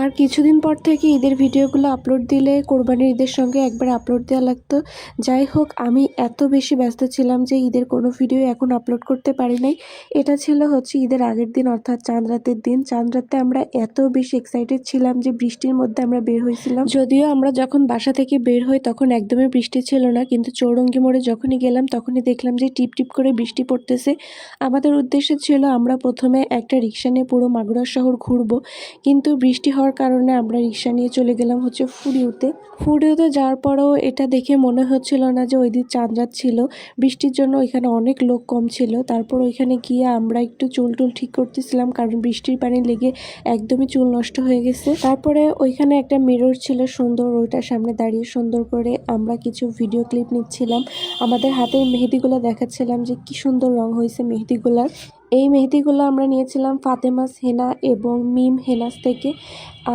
আর কিছুদিন পর থেকে ঈদের ভিডিওগুলো আপলোড দিলে কোরবানির ঈদের সঙ্গে একবার আপলোড দেওয়া লাগতো। যাই হোক, আমি এত বেশি ব্যস্ত ছিলাম যে ঈদের কোনো ভিডিও এখন আপলোড করতে পারি নাই। এটা ছিল ঈদের আগের দিন, অর্থাৎ চাঁদ রাতের দিন। চাঁদ রাতে আমরা এত বেশি এক্সাইটেড ছিলাম যে বৃষ্টির মধ্যে আমরা বের হয়েছিলাম। যদিও আমরা যখন বাসা থেকে বের হই তখন একদমই বৃষ্টি ছিল না, কিন্তু চৌরঙ্গি মোড়ে যখনই গেলাম তখনই দেখলাম যে টিপ টিপ করে বৃষ্টি পড়তেছে। আমাদের উদ্দেশ্য ছিল আমরা প্রথমে একটা রিক্সা নিয়ে পুরো মাগুরা শহর ঘুরবো, কিন্তু বৃষ্টি হওয়ার কারণে আমরা রিক্সা নিয়ে চলে গেলাম ফুডিওতে যাওয়ার পরেও এটা দেখে মনে হচ্ছিল না যে ওই দিন চাঁদ রাত ছিল। বৃষ্টির জন্য ওইখানে অনেক লোক কম ছিল। তারপর ওইখানে গিয়ে আমরা একটু চুল ঠিক করতেছিলাম, কারণ বৃষ্টির পানি লেগে একদমই চুল নষ্ট হয়ে গেছে। তারপরে ওইখানে একটা মিরর ছিল সুন্দর, ওইটার সামনে দাঁড়িয়ে সুন্দর করে আমরা কিছু ভিডিও ক্লিপ নিচ্ছিলাম। আমাদের হাতের মেহেদিগুলো দেখাচ্ছিলাম যে কি সুন্দর রং হয়েছে মেহেদিগুলার। এই মেহেদিগুলো আমরা নিয়েছিলাম ফাতেমাস হেনা এবং মিম হেনাস থেকে।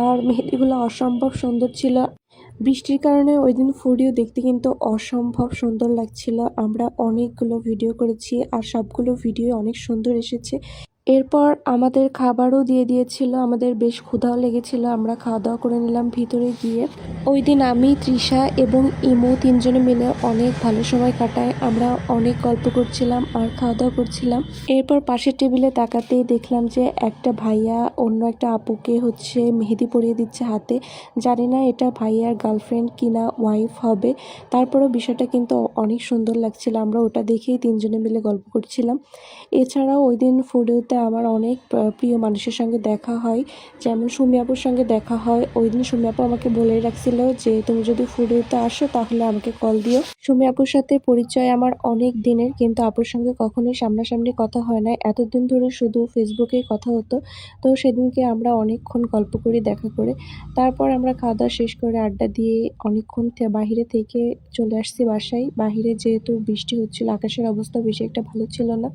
আর মেহেদিগুলো অসম্ভব সুন্দর ছিল। বৃষ্টির কারণে ওই দিন ফুডিও দেখতে কিন্তু অসম্ভব সুন্দর লাগছিল। আমরা অনেকগুলো ভিডিও করেছি আর সবগুলো ভিডিও অনেক সুন্দর এসেছে। এরপর আমাদের খাবারও দিয়ে দিয়েছিল, আমাদের বেশ ক্ষুধাও লেগেছিল। আমরা খাওয়া দাওয়া করে নিলাম ভিতরে গিয়ে। ওই দিন আমি, তৃষা এবং ইমু তিনজনে মিলে অনেক ভালো সময় কাটায়। আমরা অনেক গল্প করছিলাম আর খাওয়া দাওয়া করছিলাম। এরপর পাশের টেবিলে তাকাতেই দেখলাম যে একটা ভাইয়া অন্য একটা আপুকে মেহেদি পরিয়ে দিচ্ছে হাতে। জানি না এটা ভাইয়ার গার্লফ্রেন্ড কিনা ওয়াইফ হবে। তারপরেও বিষয়টা কিন্তু অনেক সুন্দর লাগছিল। আমরা ওটা দেখেই তিনজনে মিলে গল্প করছিলাম। এছাড়াও ওই দিন ফুডিওতে আমার অনেক প্রিয় মানুষের সঙ্গে দেখা হয়, যেমন সুমি আপুর সঙ্গে দেখা হয়। ওই দিন সুমি আপু আমাকে বলে রাখছিল যে তুমি যদি ফুডিওতে আসো তাহলে আমাকে কল দিও। সুমি আপুর সাথে পরিচয় আমার অনেক দিনের, কিন্তু আপুর সঙ্গে কখনোই সামনাসামনি কথা হয় না। এতদিন ধরে শুধু ফেসবুকেই কথা হতো। তো সেদিনকে আমরা অনেকক্ষণ গল্প করি দেখা করে। তারপর আমরা খাওয়া দাওয়া শেষ করে আড্ডা দিয়ে অনেকক্ষণ বাহিরে থেকে চলে আসছি বাসায়। বাহিরে যেহেতু বৃষ্টি হচ্ছিল, আকাশের অবস্থা বেশি একটা ভালো ছিল না।